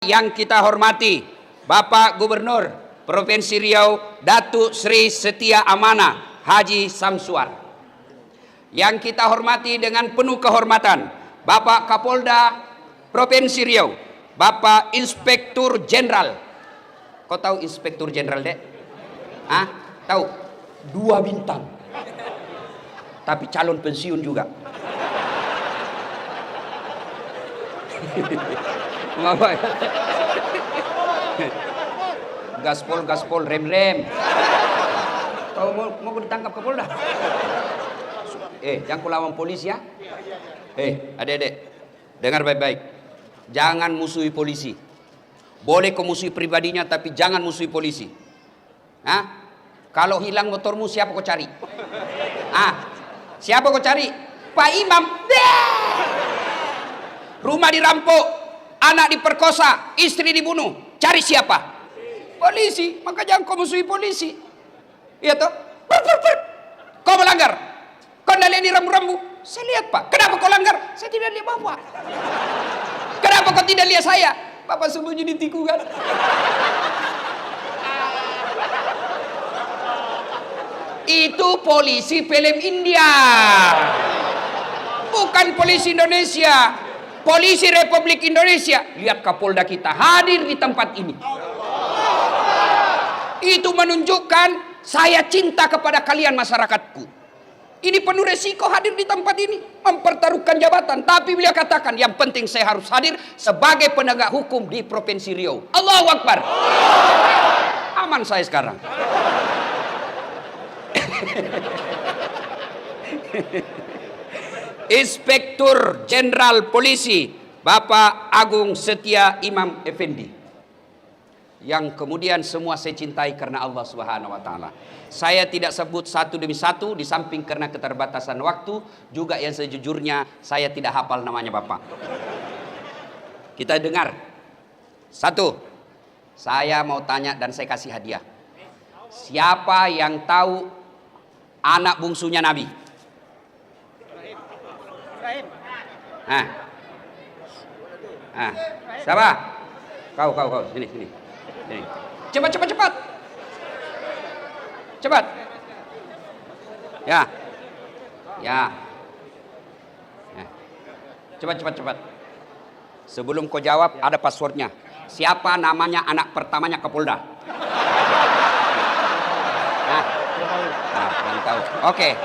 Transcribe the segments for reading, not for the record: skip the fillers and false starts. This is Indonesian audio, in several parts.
Yang kita hormati Bapak Gubernur Provinsi Riau Datuk Sri Setia Amanah Haji Samsuar. Yang kita hormati dengan penuh kehormatan Bapak Kapolda Provinsi Riau, Bapak Inspektur Jenderal. Kau tahu Inspektur Jenderal, Dek? Ah, tahu? 2 bintang. Tapi calon pensiun juga. Gaspol, rem. Kau mau ditangkap Kapolda? Jangan kau lawan polisi ya. Adik-adik, dengar baik-baik. Jangan musuhi polisi. Boleh kau musuhi pribadinya, tapi jangan musuhi polisi. Kalau hilang motormu, siapa kau cari? Siapa kau cari? Pak Imam. Rumah dirampok, anak diperkosa, istri dibunuh. Cari siapa? Polisi. Maka jangan kau musuhi polisi. Iya toh? Kau melanggar. Kau tidak lihat di rambu-rambu? Saya lihat, Pak. Kenapa kau langgar? Saya tidak lihat Bapak. Kenapa kau tidak lihat saya? Bapak sembunyi di tikungan. Itu polisi film India. Bukan polisi Indonesia. Polisi Republik Indonesia. Lihat Kapolda kita hadir di tempat ini. Itu menunjukkan saya cinta kepada kalian masyarakatku. Ini penuh resiko hadir di tempat ini, mempertaruhkan jabatan. Tapi beliau katakan yang penting saya harus hadir sebagai penegak hukum di Provinsi Riau. Allahu Akbar. Aman saya sekarang. Inspektur Jenderal Polisi Bapak Agung Setia Imam Effendi, yang kemudian semua saya cintai karena Allah Subhanahu wa taala. Saya tidak sebut satu demi satu, di samping karena keterbatasan waktu, juga yang sejujurnya saya tidak hafal namanya Bapak. Kita dengar. Satu, saya mau tanya dan saya kasih hadiah. Siapa yang tahu anak bungsunya Nabi? Siapa? Kau. Sini. Cepat. Ya. Cepat. Sebelum kau jawab, ada passwordnya. Siapa namanya anak pertamanya Kapolda? Belum tahu. Oke.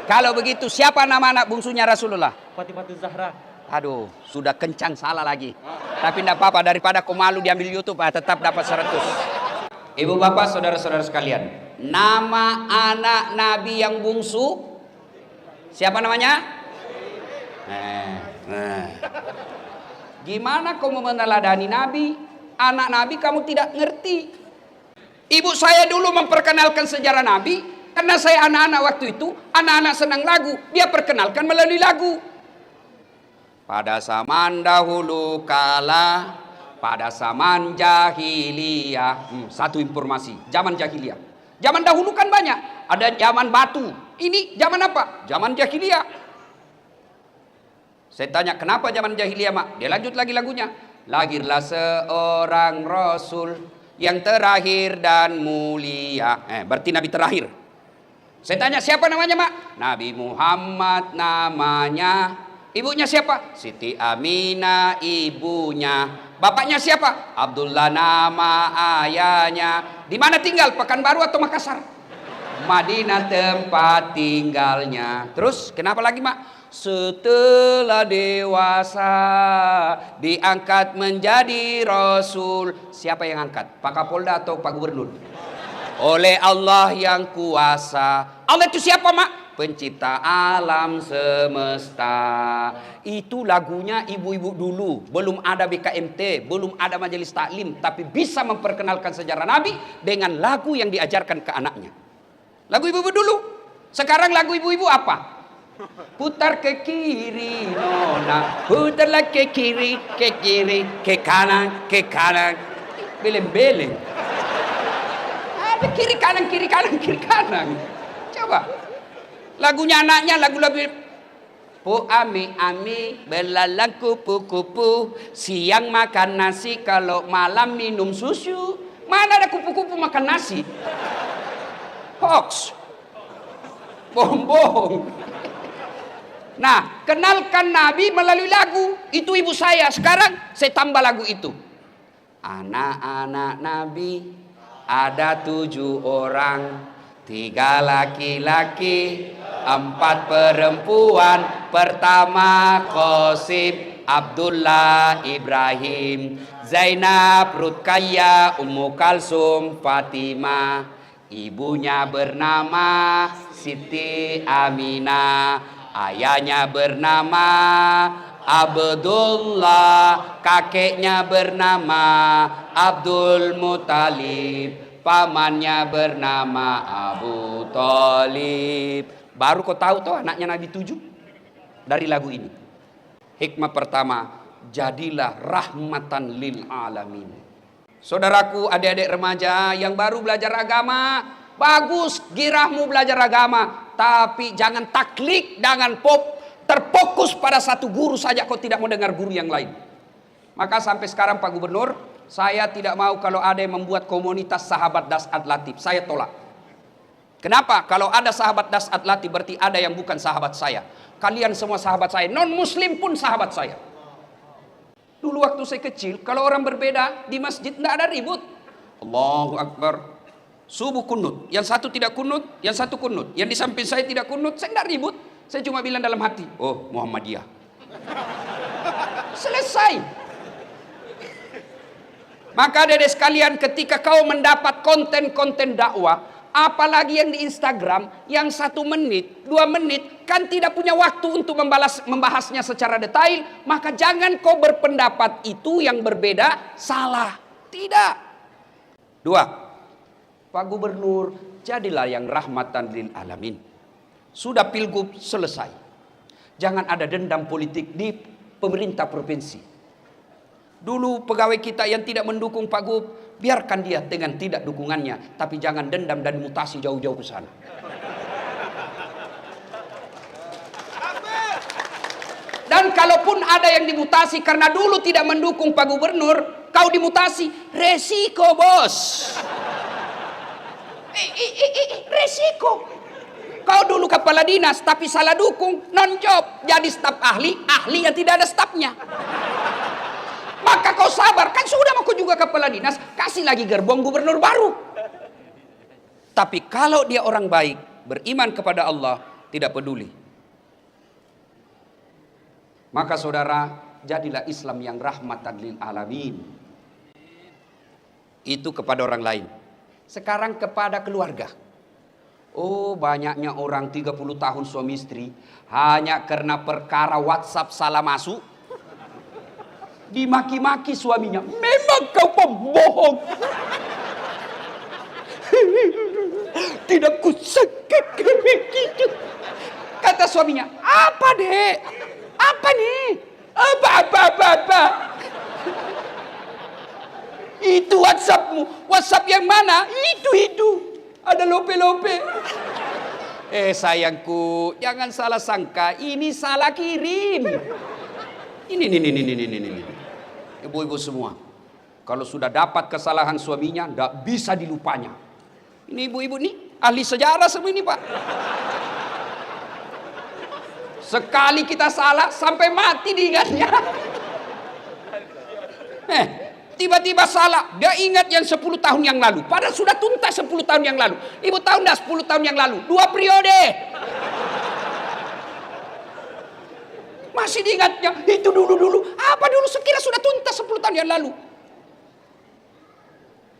Kalau begitu, siapa nama anak bungsunya Rasulullah? Fatimah Zahra. Aduh, sudah kencang salah lagi. Tapi tidak apa-apa, daripada kau malu diambil YouTube, tetap dapat 100. Ibu bapak, saudara-saudara sekalian, nama anak Nabi yang bungsu, siapa namanya? Gimana kau meneladani Nabi? Anak Nabi kamu tidak ngerti. Ibu saya dulu memperkenalkan sejarah Nabi, karena saya anak-anak waktu itu, anak-anak senang lagu, dia perkenalkan melalui lagu. Pada zaman dahulu kala, pada zaman jahiliyah. Satu informasi, zaman jahiliyah. Zaman dahulu kan banyak, ada zaman batu. Ini zaman apa? Zaman jahiliyah. Saya tanya, kenapa zaman jahiliyah, Mak? Dia lanjut lagi lagunya. Lahirlah seorang Rasul yang terakhir dan mulia. Berarti Nabi terakhir. Saya tanya, siapa namanya, Mak? Nabi Muhammad namanya. Ibunya siapa? Siti Aminah ibunya. Bapaknya siapa? Abdullah nama ayahnya. Di mana tinggal? Pekanbaru atau Makassar? Madinah tempat tinggalnya. Terus kenapa lagi, Mak? Setelah dewasa diangkat menjadi Rasul. Siapa yang angkat? Pak Kapolda atau Pak Gubernur? Oleh Allah yang kuasa. Allah itu siapa, Mak? Pencipta alam semesta. Itu lagunya ibu-ibu dulu. Belum ada BKMT, belum ada majelis taklim, tapi bisa memperkenalkan sejarah Nabi dengan lagu yang diajarkan ke anaknya. Lagu ibu-ibu dulu. Sekarang lagu ibu-ibu apa? Putar ke kiri nona, putarlah ke kiri, ke kanan, beleng-beleng. Ada kiri kanan. Coba. Lagunya anaknya lagu Po ami belalang kupu-kupu, siang makan nasi, kalau malam minum susu. Mana ada kupu-kupu makan nasi? Hoax. Bohong-bohong. Nah, kenalkan Nabi melalui lagu. Itu ibu saya. Sekarang saya tambah lagu itu. Anak-anak Nabi ada 7 orang, 3 laki-laki, 4 perempuan. Pertama Qasim, Abdullah, Ibrahim, Zainab, Ruqayyah, Ummu Kalsum, Fatimah. Ibunya bernama Siti Aminah, ayahnya bernama Abdullah, kakeknya bernama Abdul Muthalib, pamannya bernama Abu Thalib. Baru kau tahu tuh anaknya Nabi 7 dari lagu ini. Hikmah pertama, jadilah rahmatan lil alamin. Saudaraku, adik-adik remaja yang baru belajar agama, bagus girahmu belajar agama, tapi jangan taklid, jangan terfokus pada satu guru saja, kau tidak mau dengar guru yang lain. Maka sampai sekarang Pak Gubernur, saya tidak mau kalau ada yang membuat komunitas sahabat Das'at Latif, saya tolak. Kenapa? Kalau ada sahabat Das'at Latif berarti ada yang bukan sahabat saya. Kalian semua sahabat saya, non muslim pun sahabat saya. Dulu waktu saya kecil, kalau orang berbeda di masjid tidak ada ribut. Allahu Akbar. Subuh kunut, yang satu tidak kunut, yang satu kunut, yang di samping saya tidak kunut, saya tidak ribut. Saya cuma bilang dalam hati, oh Muhammadiyah. Selesai. Maka adik-adik sekalian, ketika kau mendapat konten-konten dakwah, apalagi yang di Instagram, yang 1 menit, 2 menit, kan tidak punya waktu untuk membahasnya secara detail, maka jangan kau berpendapat itu yang berbeda salah. Tidak. 2. Pak Gubernur, jadilah yang rahmatan lil alamin. Sudah pilgub selesai. Jangan ada dendam politik di pemerintah provinsi. Dulu pegawai kita yang tidak mendukung Pak Gub, biarkan dia dengan tidak dukungannya, tapi jangan dendam dan mutasi jauh-jauh ke sana. Dan kalaupun ada yang dimutasi karena dulu tidak mendukung Pak Gubernur, kau dimutasi, resiko bos. Resiko. Kau dulu kepala dinas tapi salah dukung, non job, jadi staf ahli yang tidak ada stafnya. Maka kau sabar, kan sudah mau juga kepala dinas, kasih lagi gerbong gubernur baru. Tapi kalau dia orang baik, beriman kepada Allah, tidak peduli. Maka saudara, jadilah Islam yang rahmatan lil alamin. Itu kepada orang lain. Sekarang kepada keluarga. Oh, banyaknya orang 30 tahun suami istri hanya karena perkara WhatsApp salah masuk, dimaki-maki suaminya. Memang kau pembohong. Tidak kusangka begitu. Kata suaminya, apa dek? Apa nih? Apa? Itu WhatsAppmu. WhatsApp yang mana? Itu. Ada lope-lope. Sayangku, jangan salah sangka. Ini salah kirim. Ini. Ibu-ibu semua, kalau sudah dapat kesalahan suaminya, tidak bisa dilupanya. Ini ibu-ibu nih, ahli sejarah semua ini Pak. Sekali kita salah, sampai mati diingatnya. Tiba-tiba salah, dia ingat yang 10 tahun yang lalu. Padahal sudah tuntas 10 tahun yang lalu. Ibu tahu enggak 10 tahun yang lalu? 2 periode. Masih diingatnya, itu dulu. Apa dulu sekira sudah tuntas 10 tahun yang lalu.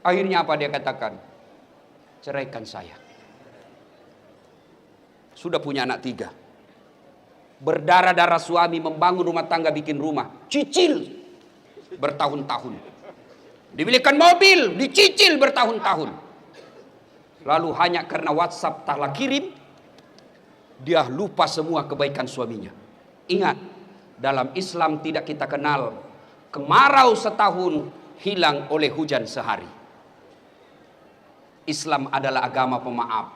Akhirnya apa dia katakan? Ceraikan saya. Sudah punya anak 3. Berdarah-darah suami membangun rumah tangga, bikin rumah. Cicil bertahun-tahun. Dibelikan mobil, dicicil bertahun-tahun. Lalu hanya karena WhatsApp tak kirim, dia lupa semua kebaikan suaminya. Ingat, dalam Islam tidak kita kenal kemarau setahun hilang oleh hujan sehari. Islam adalah agama pemaaf.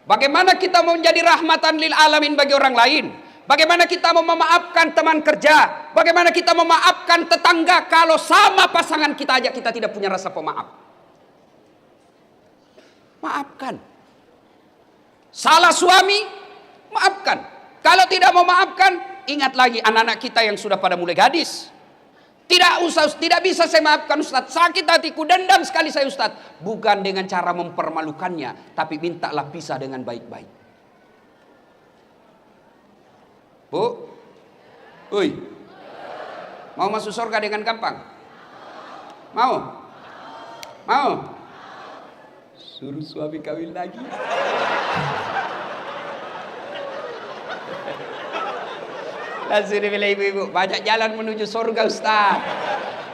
Bagaimana kita mau menjadi rahmatan lil alamin bagi orang lain? Bagaimana kita mau memaafkan teman kerja? Bagaimana kita memaafkan tetangga kalau sama pasangan kita aja kita tidak punya rasa pemaaf? Maafkan. Salah suami, maafkan. Kalau tidak mau maafkan, ingat lagi anak-anak kita yang sudah pada mulai gadis. Tidak bisa saya maafkan Ustaz. Sakit hatiku, dendam sekali saya Ustaz. Bukan dengan cara mempermalukannya, tapi mintalah pisah dengan baik-baik. Bu, Uy, mau masuk surga dengan gampang? Mau? Mau? Suruh suami kawin lagi. Langsung dibilang ibu-ibu, banyak jalan menuju surga Ustaz.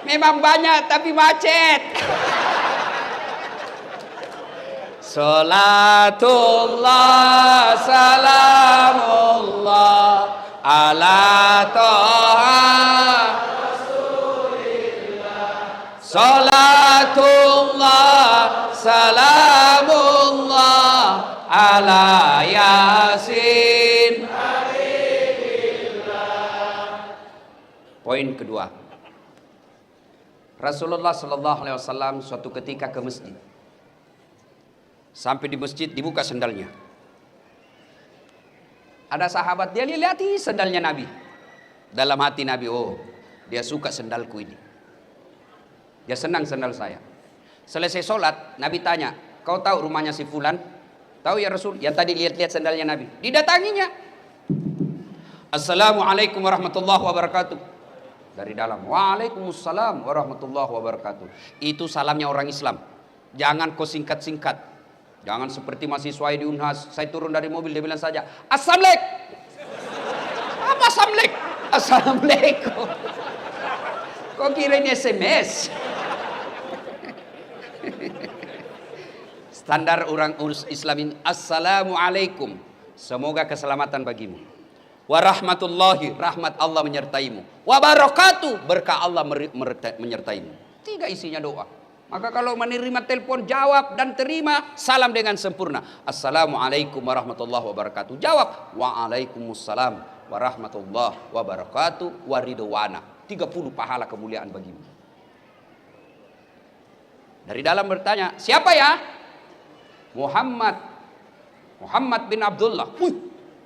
Memang banyak tapi macet. Salatullah salamullah ala toha Rasulillah. Salatullah salamullah ala Yasin. Poin kedua, Rasulullah Sallallahu Alaihi Wasallam suatu ketika ke masjid. Sampai di masjid dibuka sendalnya. Ada sahabat dia lihati sendalnya Nabi. Dalam hati Nabi, oh dia suka sendalku ini. Dia senang sendal saya. Selesai sholat, Nabi tanya, kau tahu rumahnya si Fulan? Tahu ya Rasul? Yang tadi lihat-lihat sendalnya Nabi. Didatanginya. Assalamualaikum warahmatullahi wabarakatuh. Dari dalam, waalaikumsalam warahmatullahi wabarakatuh. Itu salamnya orang Islam. Jangan kau singkat-singkat. Jangan seperti mahasiswa di Unhas. Saya turun dari mobil, dia bilang saja, Assalamualaikum. Apa Assalamualaikum? Assalamualaikum. Kok kira ini SMS? Standar orang Islam ini, Assalamualaikum. Semoga keselamatan bagimu. Warahmatullahi, rahmat Allah menyertaimu. Wabarakatuh, berkah Allah menyertaimu. Tiga isinya doa. Maka kalau menerima telepon, jawab dan terima salam dengan sempurna. Assalamualaikum warahmatullahi wabarakatuh. Jawab, waalaikumsalam warahmatullahi wabarakatuh waridwana. 30 pahala kemuliaan bagimu. Dari dalam bertanya, siapa ya? Muhammad bin Abdullah.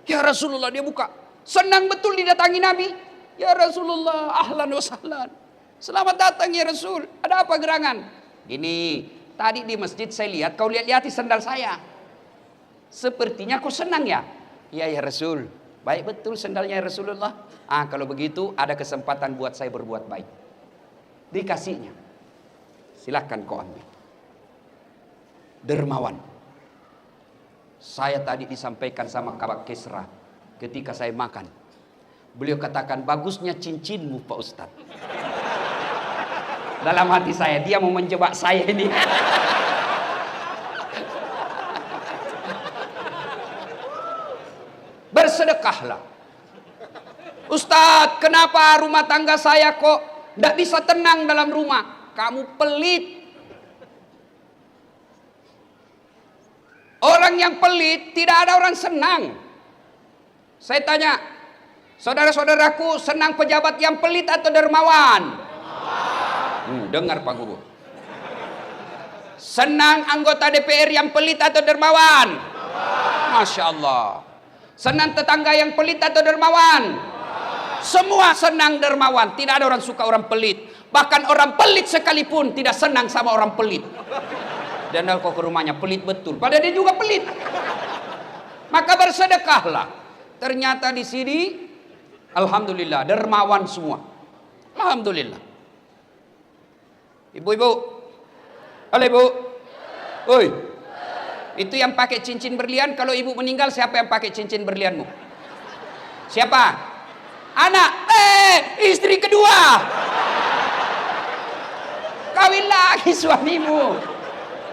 Ya Rasulullah, dia buka. Senang betul didatangi Nabi. Ya Rasulullah, ahlan wa sahlan. Selamat datang ya Rasul. Ada apa gerangan? Ini tadi di masjid saya lihat kau lihat-lihati sandal saya. Sepertinya kau senang ya? Iya ya Rasul. Baik betul sandalnya ya Rasulullah. Kalau begitu ada kesempatan buat saya berbuat baik. Dikasihnya. Silahkan kau ambil. Dermawan. Saya tadi disampaikan sama Kabak Kesra ketika saya makan. Beliau katakan, bagusnya cincinmu Pak Ustadz. Dalam hati saya, dia mau menjebak saya ini. Bersedekahlah. Ustadz, kenapa rumah tangga saya kok tidak bisa tenang dalam rumah? Kamu pelit. Orang yang pelit, tidak ada orang senang. Saya tanya, saudara-saudaraku, senang pejabat yang pelit atau dermawan? Dengar Pak Guru. Senang anggota DPR yang pelit atau dermawan? Masya Allah. Senang tetangga yang pelit atau dermawan? Semua senang dermawan. Tidak ada orang suka orang pelit. Bahkan orang pelit sekalipun tidak senang sama orang pelit. Dan kau ke rumahnya pelit betul. Padahal dia juga pelit. Maka bersedekahlah. Ternyata di sini, alhamdulillah, dermawan semua. Alhamdulillah. Ibu-ibu, halo ibu, oi, itu yang pakai cincin berlian. Kalau ibu meninggal, siapa yang pakai cincin berlianmu? Siapa? Anak. Istri kedua. Kawin lagi suamimu.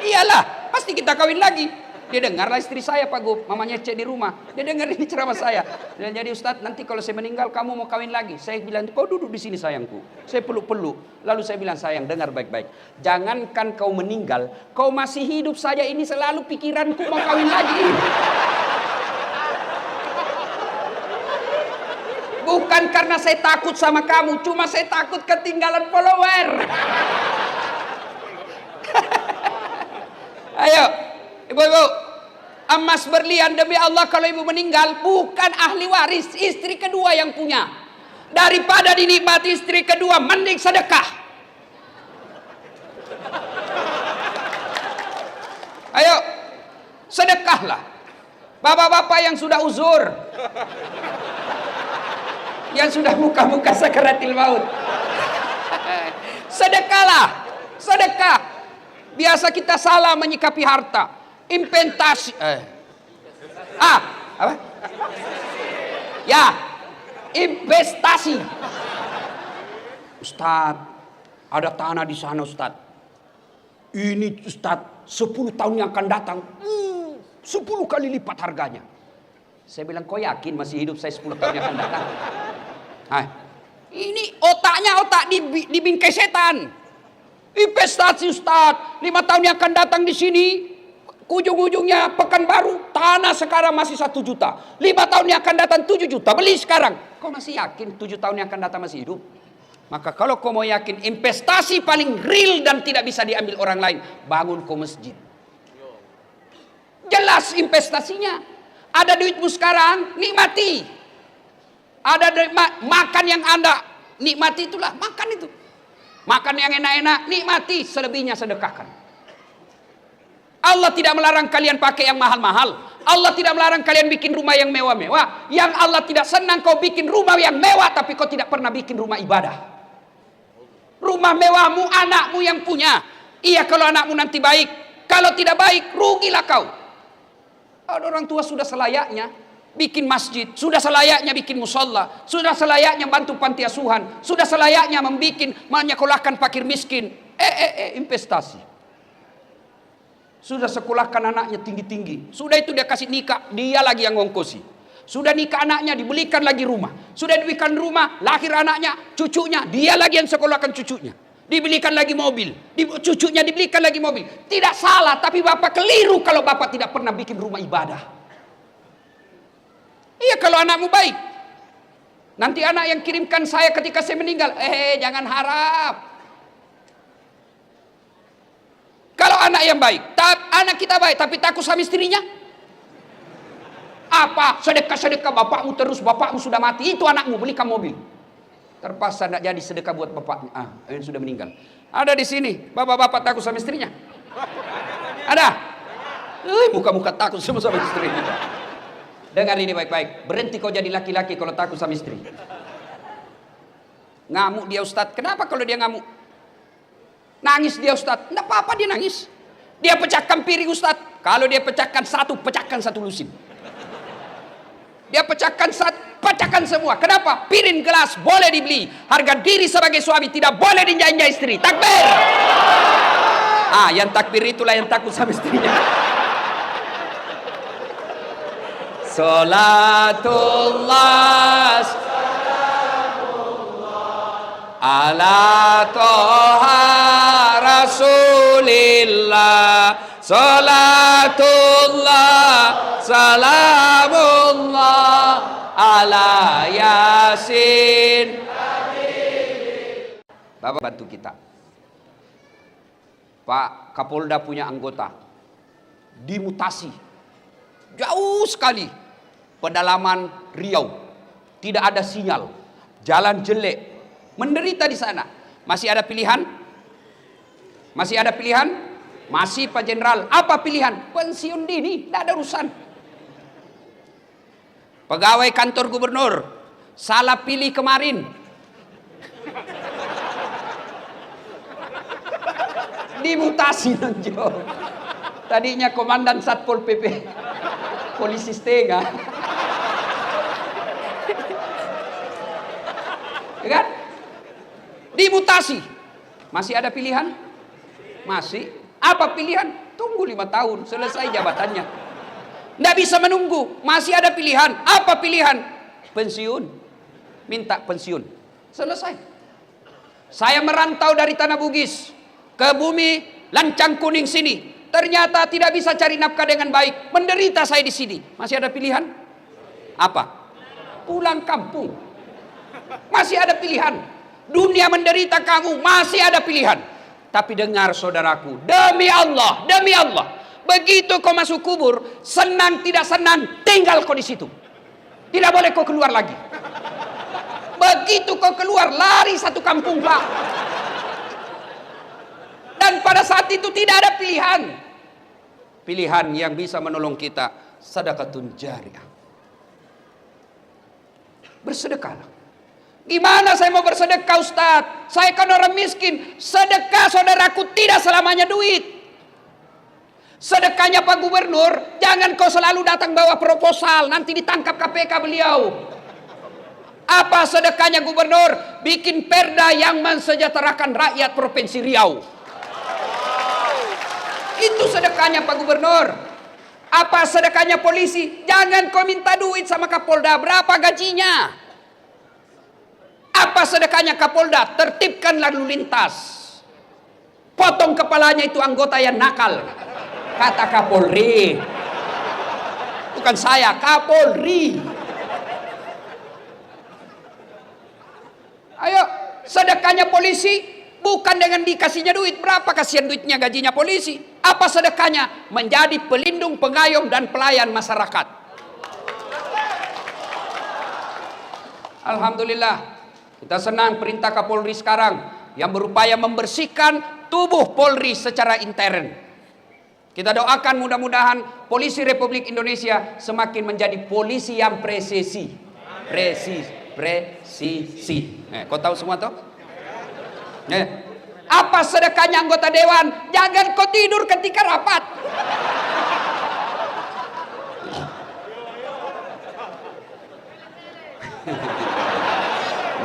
Iyalah, pasti kita kawin lagi. Dia dengarlah istri saya Pak Gub, mamanya cek di rumah. Dia dengar ini ceramah saya. Dan jadi Ustadz, nanti kalau saya meninggal kamu mau kawin lagi. Saya bilang, kau duduk di sini sayangku. Saya peluk-peluk. Lalu saya bilang, sayang dengar baik-baik. Jangankan kau meninggal, kau masih hidup saja ini selalu pikiranku mau kawin lagi. karena saya takut sama kamu, cuma saya takut ketinggalan follower. Ayo, ibu-ibu, emas berlian demi Allah, kalau ibu meninggal bukan ahli waris, istri kedua yang punya. Daripada dinikmati istri kedua, mending sedekah. Ayo, sedekahlah. Bapak-bapak yang sudah uzur, yang sudah muka-muka sakaratil maut, sedekahlah, sedekah. Biasa kita salah menyikapi harta, investasi, apa? Ya, investasi. Ustadz, ada tanah di sana Ustadz. Ini Ustadz, 10 tahun yang akan datang, 10 kali lipat harganya. Saya bilang, kau yakin masih hidup saya 10 tahun yang akan datang? Hai. Ini otaknya otak di bingkai setan. Investasi Ustaz, 5 tahun yang akan datang di sini, ujung-ujungnya Pekanbaru, tanah sekarang masih 1 juta. 5 tahun yang akan datang 7 juta, beli sekarang. Kau masih yakin 7 tahun yang akan datang masih hidup? Maka kalau kau mau yakin investasi paling real dan tidak bisa diambil orang lain, bangun kau masjid. Jelas investasinya. Ada duitmu sekarang, nikmati. Ada makan yang Anda nikmati, itulah makan itu. Makan yang enak-enak, nikmati. Selebihnya sedekahkan. Allah tidak melarang kalian pakai yang mahal-mahal. Allah tidak melarang kalian bikin rumah yang mewah-mewah. Yang Allah tidak senang kau bikin rumah yang mewah, tapi kau tidak pernah bikin rumah ibadah. Rumah mewahmu anakmu yang punya. Iya kalau anakmu nanti baik. Kalau tidak baik, rugilah kau. Ada orang tua sudah selayaknya bikin masjid, sudah selayaknya bikin musola, sudah selayaknya bantu panti asuhan, sudah selayaknya menyekolahkan fakir miskin. Investasi. Sudah sekolahkan anaknya tinggi-tinggi. Sudah itu dia kasih nikah, dia lagi yang ngongkosi. Sudah nikah anaknya, dibelikan lagi rumah. Sudah dibelikan rumah, lahir anaknya, cucunya, dia lagi yang sekolahkan cucunya. Dibelikan lagi mobil, cucunya dibelikan lagi mobil. Tidak salah, tapi bapak keliru kalau bapak tidak pernah bikin rumah ibadah. Iya kalau anakmu baik. Nanti anak yang kirimkan saya ketika saya meninggal, jangan harap. Kalau anak yang baik, anak kita baik, tapi takut sama istrinya. Apa? Sedekah-sedekah bapakmu terus, bapakmu sudah mati, itu anakmu, belikan mobil. Terpaksa tidak jadi sedekah buat bapaknya. Yang sudah meninggal. Ada di sini, bapak-bapak takut sama istrinya. Ada? Muka-muka takut sama istrinya. Dengar ini baik-baik. Berhenti kau jadi laki-laki kalau takut sama istri. Ngamuk dia Ustadz. Kenapa kalau dia ngamuk? Nangis dia Ustadz. Tidak apa-apa dia nangis. Dia pecahkan piring Ustadz. Kalau dia pecahkan satu lusin. Dia pecahkan semua. Kenapa? Piring gelas boleh dibeli. Harga diri sebagai suami tidak boleh diinjak-injak istri. Takbir. Yang takbir itulah yang takut sama istrinya. Salatullah ala toha rasulillah. Salatullah salamullah ala yasin. Bapak bantu kita. Pak Kapolda punya anggota dimutasi jauh sekali, pedalaman Riau, tidak ada sinyal, jalan jelek, menderita di sana. Masih ada pilihan? Masih ada pilihan? Masih Pak Jenderal. Apa pilihan? Pensiun dini, tidak ada urusan. Pegawai kantor gubernur salah pilih kemarin, dimutasi nonjol. Tadinya komandan Satpol PP, polisi setengah, kan? Dimutasi. Masih ada pilihan? Masih. Apa pilihan? Tunggu 5 tahun selesai jabatannya. Tidak bisa menunggu. Masih ada pilihan. Apa pilihan? Pensiun. Minta pensiun. Selesai. Saya merantau dari Tanah Bugis ke bumi Lancang Kuning sini. Ternyata tidak bisa cari nafkah dengan baik. Menderita saya di sini. Masih ada pilihan? Apa? Pulang kampung. Masih ada pilihan. Dunia menderita, kamu masih ada pilihan. Tapi dengar saudaraku, demi Allah, demi Allah, begitu kau masuk kubur, senang tidak senang, tinggal kau di situ. Tidak boleh kau keluar lagi. Begitu kau keluar, lari satu kampung pak. Dan pada saat itu tidak ada pilihan. Pilihan yang bisa menolong kita, sedekatun jariyah. Bersedekahlah. Gimana saya mau bersedekah Ustaz? Saya kan orang miskin. Sedekah saudaraku tidak selamanya duit. Sedekahnya Pak Gubernur, jangan kau selalu datang bawa proposal, nanti ditangkap KPK beliau. Apa sedekahnya Gubernur? Bikin perda yang mensejahterakan rakyat Provinsi Riau. Itu sedekahnya Pak Gubernur. Apa sedekahnya polisi? Jangan kau minta duit sama Kapolda, berapa gajinya? Apa sedekahnya Kapolda? Tertibkan lalu lintas. Potong kepalanya itu anggota yang nakal. Kata Kapolri. Bukan saya, Kapolri. Ayo, sedekahnya polisi bukan dengan dikasihnya duit. Berapa kasihan duitnya gajinya polisi? Apa sedekahnya? Menjadi pelindung, pengayom, dan pelayan masyarakat. Alhamdulillah. Kita senang perintah Kapolri sekarang yang berupaya membersihkan tubuh Polri secara intern. Kita doakan mudah-mudahan polisi Republik Indonesia semakin menjadi polisi yang presisi. Presisi. Kau tahu semua toh? Apa sedekahnya anggota dewan? Jangan kau tidur ketika rapat.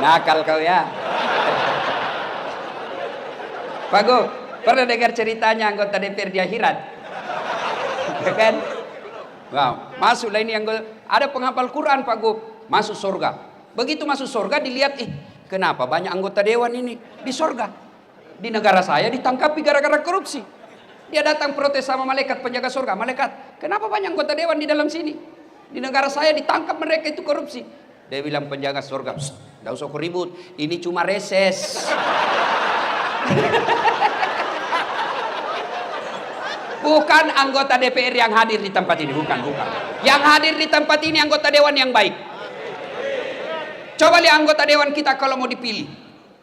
Nakal kau ya. Pak Gu, pernah dengar ceritanya anggota DPR di akhirat? Ya kan? Wow, masuklah ini anggota. Ada penghafal Quran Pak Gu, masuk surga. Begitu masuk surga dilihat, kenapa banyak anggota dewan ini di surga? Di negara saya ditangkapi gara-gara korupsi. Dia datang protes sama malaikat penjaga surga. Malaikat, kenapa banyak anggota dewan di dalam sini? Di negara saya ditangkap mereka itu korupsi. Dia bilang penjaga surga, tidak usah ribut, ini cuma reses. Bukan anggota DPR yang hadir di tempat ini, bukan. Yang hadir di tempat ini anggota dewan yang baik. Coba lihat anggota dewan kita kalau mau dipilih.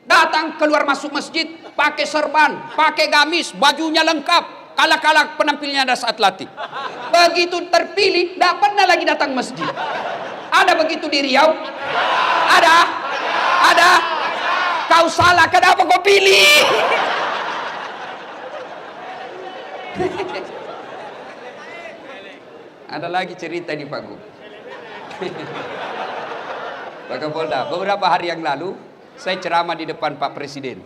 Datang keluar masuk masjid, pakai serban, pakai gamis, bajunya lengkap. Kalah-kalah penampilnya ada saat latih. Begitu terpilih, tidak pernah lagi datang masjid. Ada begitu di Riau? Ada. Kau salah, kenapa kau pilih? Ada lagi cerita di Pak Gu. Pak Kapolda, beberapa hari yang lalu saya ceramah di depan Pak Presiden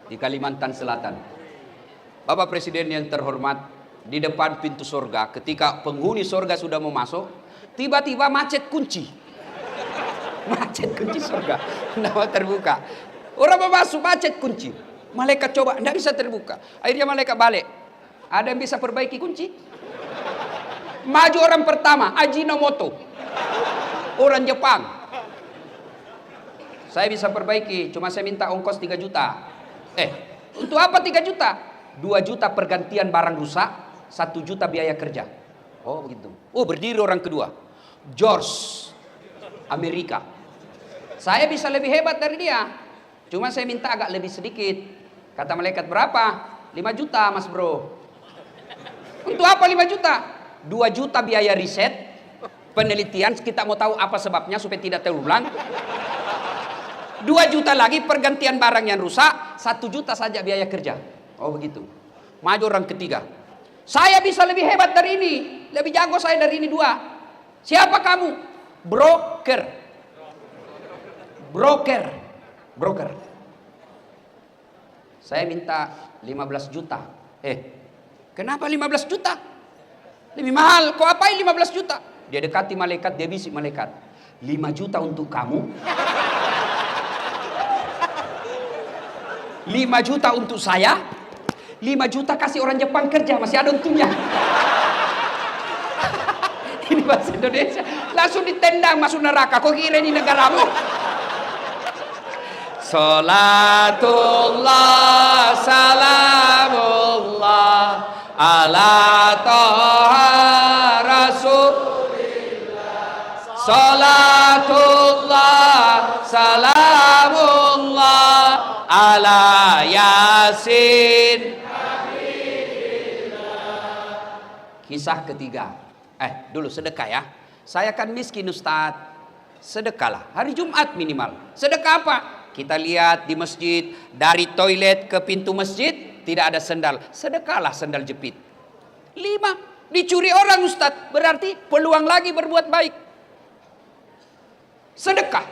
di Kalimantan Selatan. Bapak Presiden yang terhormat, di depan pintu surga, ketika penghuni surga sudah mau masuk, tiba-tiba macet kunci. Macet kunci surga, tidak mau terbuka. Orang mau masuk macet kunci. Malaikat coba, tidak bisa terbuka. Akhirnya malaikat balik. Ada yang bisa perbaiki kunci? Maju orang pertama, Ajinomoto, orang Jepang. Saya bisa perbaiki, cuma saya minta ongkos 3 juta. Untuk apa 3 juta? 2 juta pergantian barang rusak, 1 juta biaya kerja. Oh begitu. Oh berdiri orang kedua, George, Amerika. Saya bisa lebih hebat dari dia, cuma saya minta agak lebih sedikit. Kata malaikat, berapa? 5 juta mas bro. Untuk apa 5 juta? 2 juta biaya riset, penelitian, kita mau tahu apa sebabnya supaya tidak terulang. 2 juta lagi pergantian barang yang rusak, 1 juta saja biaya kerja. Oh begitu. Maju orang ketiga. Saya bisa lebih hebat dari ini, lebih jago saya dari ini 2. Siapa kamu? Broker. Saya minta 15 juta. Kenapa 15 juta? Lebih mahal. Kau apain 15 juta? Dia dekati malaikat, dia bisik malaikat. 5 juta untuk kamu. 5 juta untuk saya, 5 juta kasih orang Jepang kerja, masih ada untungnya. Ini bahasa Indonesia, langsung ditendang masuk neraka. Kau kira ini negaramu? Salatullah salamullah ala toha rasulillah. Salatullah salamullah ala yasin. Kisah ketiga. Dulu sedekah ya. Saya kan miskin Ustaz. Sedekahlah. Hari Jumat minimal. Sedekah apa? Kita lihat di masjid. Dari toilet ke pintu masjid. Tidak ada sendal. Sedekahlah sendal jepit. 5. Dicuri orang Ustaz. Berarti peluang lagi berbuat baik. Sedekah.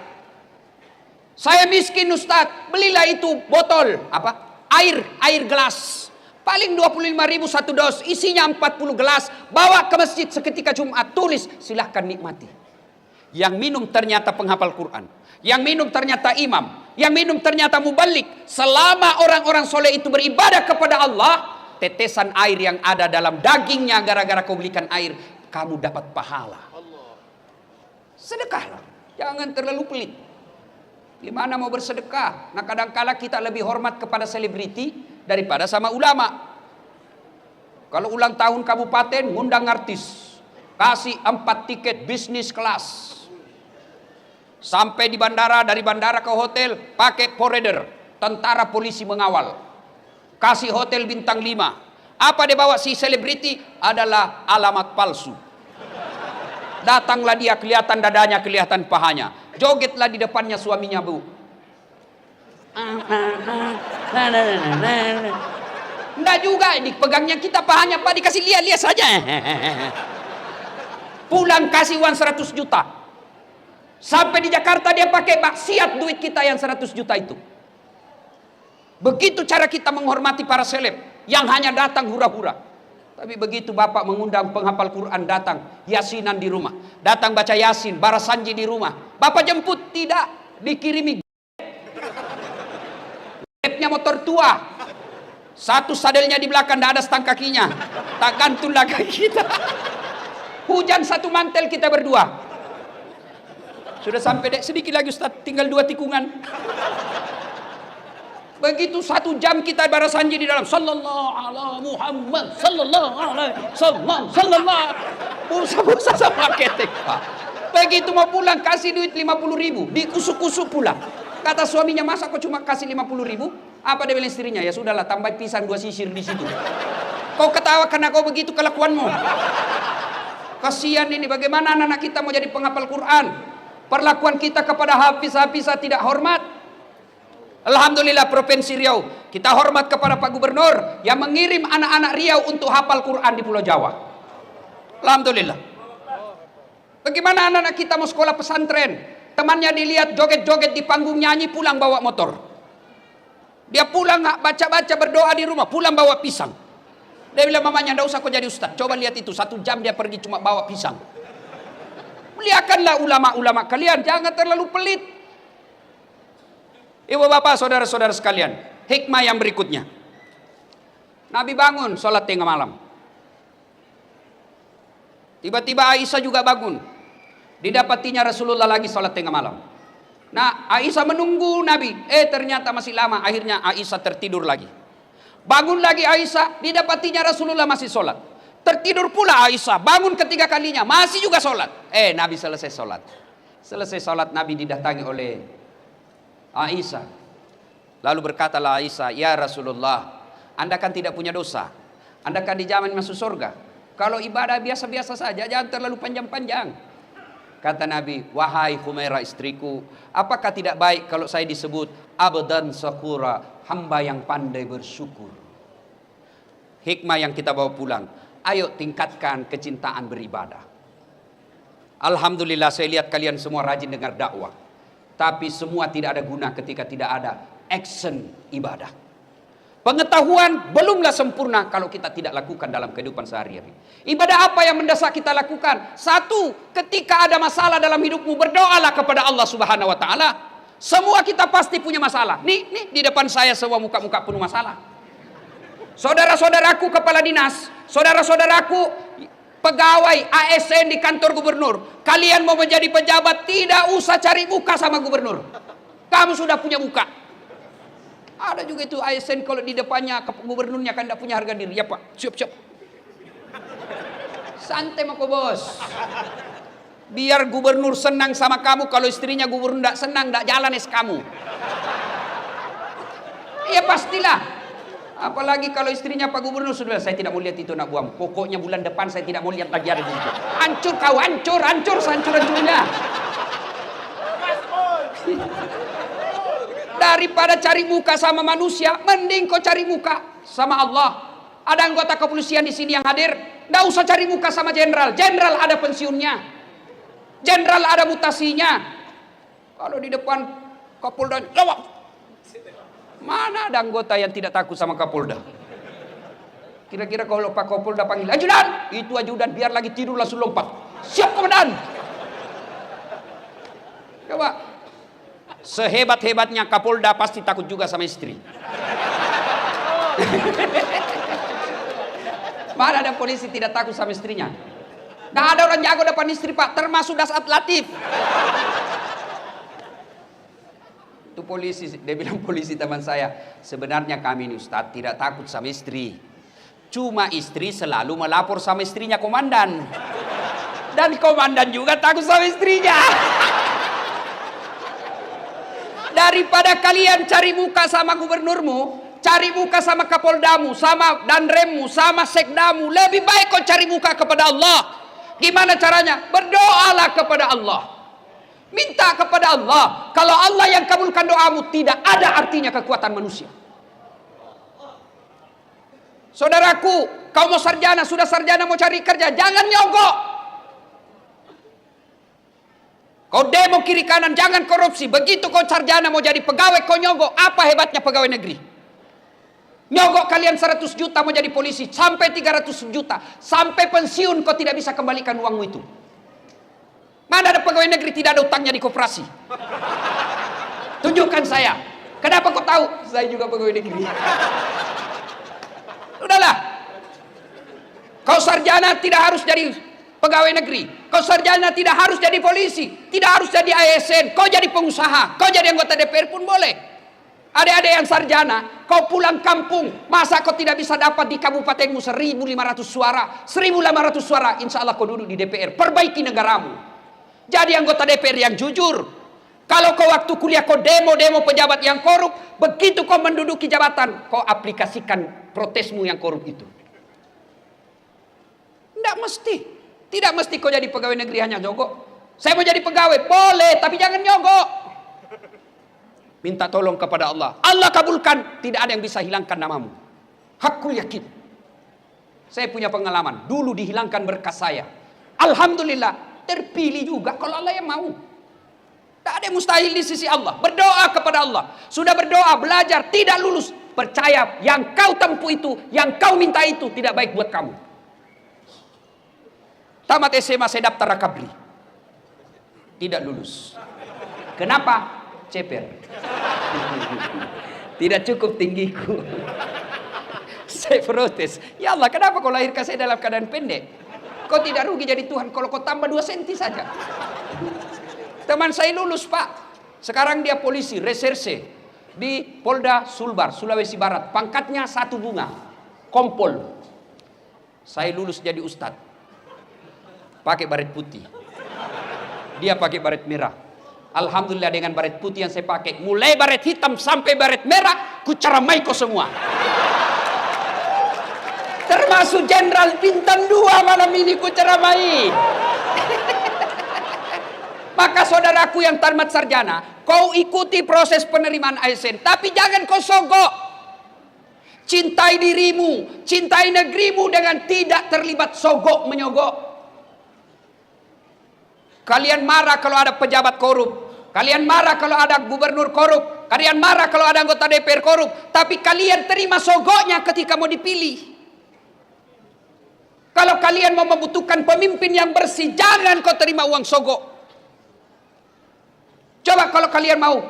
Saya miskin Ustaz. Belilah itu botol. Apa? Air gelas. Paling 25.000 satu dos, isinya 40 gelas. Bawa ke masjid seketika Jumat, tulis, silahkan nikmati. Yang minum ternyata penghafal Quran. Yang minum ternyata imam. Yang minum ternyata mubalik. Selama orang-orang soleh itu beribadah kepada Allah, tetesan air yang ada dalam dagingnya gara-gara kau belikan air, kamu dapat pahala. Sedekahlah, jangan terlalu pelit. Gimana mau bersedekah? Nah kadang-kala kita lebih hormat kepada selebriti daripada sama ulama. Kalau ulang tahun kabupaten, ngundang artis. Kasih 4 tiket bisnis kelas. Sampai di bandara, dari bandara ke hotel, pakai forerunner. Tentara polisi mengawal. Kasih hotel bintang 5. Apa dia bawa si selebriti? Adalah alamat palsu. Datanglah dia, kelihatan dadanya, kelihatan pahanya. Jogetlah di depannya suaminya, Bu. Enggak juga, dipegangnya kita pahanya, Pak, dikasih lihat-lihat saja. Pulang kasih uang 100 juta. Sampai di Jakarta dia pakai maksiat duit kita yang 100 juta itu. Begitu cara kita menghormati para seleb yang hanya datang hura-hura. Tapi begitu Bapak mengundang penghafal Quran datang, yasinan di rumah. Datang baca yasin, barasanji di rumah. Bapak jemput, tidak. Dikirimi grabnya motor tua. Satu sadelnya di belakang, tidak ada stang kakinya. Tak gantunglah kaki kita. Hujan satu mantel kita berdua. Sudah sampai sedikit lagi Ustaz, tinggal 2 tikungan. Begitu 1 jam kita barasanji di dalam. Sallallahu ala Muhammad, sallallahu alaihi sallallahu. Busa-busa sama ketek, Pak. Begitu mau pulang kasih duit 50.000, dikusuk-kusuk pulang. Kata suaminya, masa kau cuma kasih 50.000? Apa dia bilang istrinya? Ya sudahlah, tambah pisang 2 sisir di situ. Kau ketawa karena kau begitu kelakuanmu. Kasihan ini, bagaimana anak-anak kita mau jadi penghafal Quran? Perlakuan kita kepada hafiz-hafizah tidak hormat. Alhamdulillah Provinsi Riau, kita hormat kepada Pak Gubernur yang mengirim anak-anak Riau untuk hafal Quran di Pulau Jawa. Alhamdulillah. Bagaimana anak-anak kita mau sekolah pesantren? Temannya dilihat joget-joget di panggung nyanyi, pulang bawa motor. Dia pulang baca-baca berdoa di rumah, pulang bawa pisang. Dia bilang mamanya, "Nggak usah kau jadi ustaz. Coba lihat itu, 1 jam dia pergi cuma bawa pisang." Muliakanlah ulama-ulama kalian, jangan terlalu pelit. Ibu bapak, saudara-saudara sekalian, hikmah yang berikutnya. Nabi bangun sholat tengah malam. Tiba-tiba Aisyah juga bangun. Didapatinya Rasulullah lagi sholat tengah malam. Nah, Aisyah menunggu Nabi. Ternyata masih lama. Akhirnya Aisyah tertidur lagi. Bangun lagi Aisyah, didapatinya Rasulullah masih sholat. Tertidur pula Aisyah, bangun ketiga kalinya, masih juga sholat. Nabi selesai sholat. Selesai sholat Nabi didatangi oleh Aisyah. Lalu berkatalah Aisyah, "Ya Rasulullah, Anda kan tidak punya dosa. Anda kan dijamin masuk surga. Kalau ibadah biasa-biasa saja, jangan terlalu panjang-panjang." Kata Nabi, "Wahai Humairah istriku, apakah tidak baik kalau saya disebut abdan syakura, hamba yang pandai bersyukur?" Hikmah yang kita bawa pulang, ayo tingkatkan kecintaan beribadah. Alhamdulillah saya lihat kalian semua rajin dengar dakwah. Tapi semua tidak ada guna ketika tidak ada action ibadah. Pengetahuan belumlah sempurna kalau kita tidak lakukan dalam kehidupan sehari-hari. Ibadah apa yang mendesak kita lakukan? 1, ketika ada masalah dalam hidupmu, berdoalah kepada Allah Subhanahu wa taala. Semua kita pasti punya masalah. Nih di depan saya semua muka-muka penuh masalah. Saudara-saudaraku kepala dinas, saudara-saudaraku pegawai ASN di kantor gubernur. Kalian mau menjadi pejabat, tidak usah cari muka sama gubernur. Kamu sudah punya muka. Ada juga itu ASN kalau di depannya gubernurnya kan tidak punya harga diri. Ya Pak, siap-siap. Santai mako bos. Biar gubernur senang sama kamu, kalau istrinya gubernur tidak senang, tidak jalan kamu. Iya pastilah. Apalagi kalau istrinya Pak Gubernur sudah, saya tidak mau lihat itu nak buang. Pokoknya bulan depan saya tidak mau lihat lagi ada di situ. Hancur kau, hancur, hancur-hancurnya. Daripada cari muka sama manusia, mending kau cari muka sama Allah. Ada anggota kepolisian di sini yang hadir, tidak usah cari muka sama jenderal. Jenderal ada pensiunnya, jenderal ada mutasinya. Kalau di depan Kapolda, lawak. Mana ada anggota yang tidak takut sama Kapolda? Kira-kira kalau Pak Kapolda panggil ajudan, itu ajudan biar lagi tidur langsung lompat. Siap komandan. Coba. Sehebat-hebatnya Kapolda pasti takut juga sama istri. Mana ada polisi tidak takut sama istrinya? Nggak ada orang jago depan istri Pak, termasuk Dasat Latif. Itu polisi, dia bilang polisi teman saya, sebenarnya kami ini Ustadz tidak takut sama istri, cuma istri selalu melapor sama istrinya komandan, dan komandan juga takut sama istrinya. Daripada kalian cari muka sama gubernurmu, cari muka sama kapoldamu, sama danremmu, sama sekdamu, lebih baik kau cari muka kepada Allah. Gimana caranya? Berdoalah kepada Allah. Minta kepada Allah. Kalau Allah yang kabulkan doamu, tidak ada artinya kekuatan manusia. Saudaraku, kau mau sarjana, sudah sarjana mau cari kerja, jangan nyogok. Kau demo kiri kanan, jangan korupsi. Begitu kau sarjana mau jadi pegawai, kau nyogok. Apa hebatnya pegawai negeri? Nyogok kalian 100 juta mau jadi polisi, sampai 300 juta. Sampai pensiun kau tidak bisa kembalikan uangmu itu. Mana ada pegawai negeri tidak ada utangnya di koperasi? Tunjukkan saya. Kenapa kau tahu? Saya juga pegawai negeri. Udahlah. Kau sarjana tidak harus jadi pegawai negeri. Kau sarjana tidak harus jadi polisi. Tidak harus jadi ASN. Kau jadi pengusaha. Kau jadi anggota DPR pun boleh. Adik-adik yang sarjana, kau pulang kampung. Masa kau tidak bisa dapat di kabupatenmu 1.500 suara? 1.500 suara. Insya Allah kau duduk di DPR. Perbaiki negaramu. Jadi anggota DPR yang jujur. Kalau kau waktu kuliah kau demo pejabat yang korup, begitu kau menduduki jabatan, kau aplikasikan protesmu yang korup itu. Tidak mesti. Tidak mesti kau jadi pegawai negeri hanya nyogok. Saya mau jadi pegawai, boleh, tapi jangan nyogok. Minta tolong kepada Allah. Allah kabulkan, tidak ada yang bisa hilangkan namamu. Hakul yakin. Saya punya pengalaman, dulu dihilangkan berkas saya. Alhamdulillah. Terpilih juga kalau Allah yang mau. Tak ada yang mustahil di sisi Allah. Berdoa kepada Allah. Sudah berdoa, belajar, tidak lulus. Percaya yang kau tempuh itu, yang kau minta itu tidak baik buat kamu. Tamat SMA saya daftar Rakabri. Tidak lulus. Kenapa? Ceper. Tidak cukup tinggiku. Saya protes. Ya Allah, kenapa kau lahirkan saya dalam keadaan pendek? Kau tidak rugi jadi Tuhan kalau kau tambah 2 senti saja. Teman saya lulus Pak. Sekarang dia polisi reserse di Polda Sulbar, Sulawesi Barat. Pangkatnya 1 bunga. Kompol. Saya lulus jadi ustadz. Pakai baret putih. Dia pakai baret merah. Alhamdulillah dengan baret putih yang saya pakai, mulai baret hitam sampai baret merah, ku ceramai kau semua. Termasuk Jenderal Bintang 2 malam ini ku ceramai. Maka saudaraku yang tamat sarjana, kau ikuti proses penerimaan ASN, tapi jangan kau sogok. Cintai dirimu, cintai negerimu dengan tidak terlibat sogok menyogok. Kalian marah kalau ada pejabat korup, kalian marah kalau ada gubernur korup, kalian marah kalau ada anggota DPR korup, tapi kalian terima sogoknya ketika mau dipilih. Kalau kalian mau membutuhkan pemimpin yang bersih, jangan kau terima uang sogok. Coba kalau kalian mau,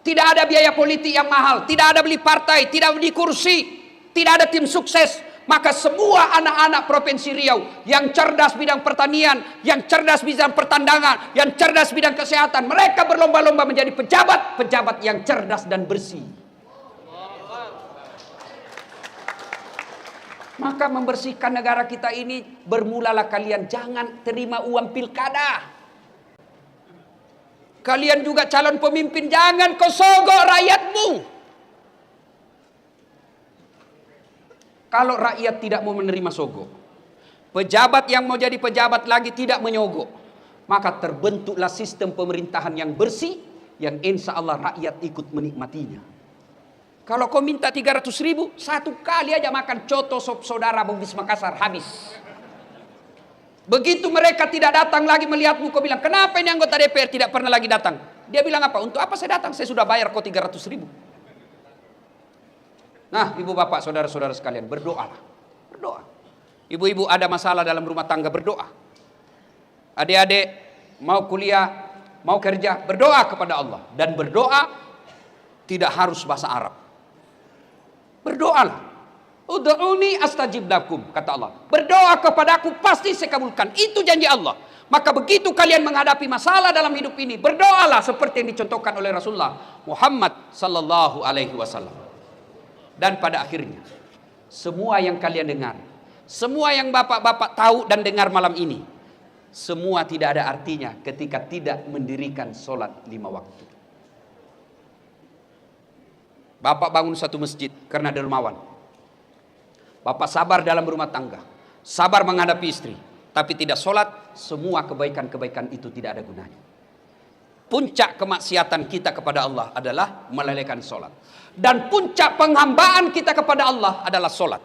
tidak ada biaya politik yang mahal, tidak ada beli partai, tidak beli kursi, tidak ada tim sukses, maka semua anak-anak Provinsi Riau yang cerdas bidang pertanian, yang cerdas bidang pertandangan, yang cerdas bidang kesehatan, mereka berlomba-lomba menjadi pejabat-pejabat yang cerdas dan bersih. Maka membersihkan negara kita ini bermulalah kalian jangan terima uang pilkada. Kalian juga calon pemimpin jangan kau sogok rakyatmu. Kalau rakyat tidak mau menerima sogok, pejabat yang mau jadi pejabat lagi tidak menyogok, maka terbentuklah sistem pemerintahan yang bersih yang insya Allah rakyat ikut menikmatinya. Kalau kau minta 300.000, satu kali aja makan coto sop saudara Bugis Makassar habis. Begitu mereka tidak datang lagi melihatmu, kau bilang, kenapa ini anggota DPR tidak pernah lagi datang? Dia bilang apa? Untuk apa saya datang? Saya sudah bayar kau 300.000. Nah, ibu bapak, saudara-saudara sekalian, berdoalah. Berdoa. Ibu-ibu ada masalah dalam rumah tangga, berdoa. Adik-adik mau kuliah, mau kerja, berdoa kepada Allah. Dan berdoa tidak harus bahasa Arab. Berdoalah. Ud'uni astajib lakum, kata Allah. Berdoa kepadaku pasti saya kabulkan. Itu janji Allah. Maka begitu kalian menghadapi masalah dalam hidup ini, berdoalah seperti yang dicontohkan oleh Rasulullah Muhammad sallallahu alaihi wasallam. Dan pada akhirnya, semua yang kalian dengar, semua yang bapak-bapak tahu dan dengar malam ini, semua tidak ada artinya ketika tidak mendirikan sholat 5 waktu. Bapak bangun satu masjid karena dermawan. Bapak sabar dalam rumah tangga, sabar menghadapi istri, tapi tidak sholat, semua kebaikan-kebaikan itu tidak ada gunanya. Puncak kemaksiatan kita kepada Allah adalah melalaikan sholat. Dan puncak penghambaan kita kepada Allah adalah sholat.